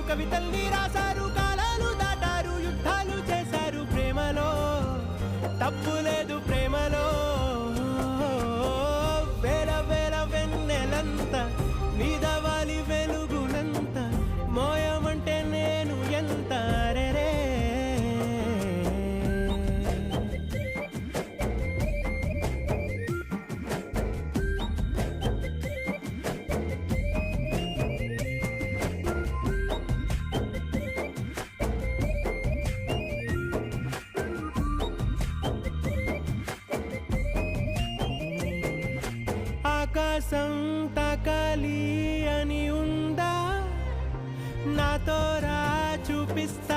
కవితల్ని రాశారు, కాలాలు దాటారు, యుద్ధాలు చేశారు ప్రేమలో, తప్పు లేదు ప్రేమలో. వేల వేల వెన్నెలంత నీదవాలి వెలుగునంత, మోయమంటే నేను ఎంత రే. ఆకాశం తాకాలి అని ఉందా, నాతో రా చూపిస్తా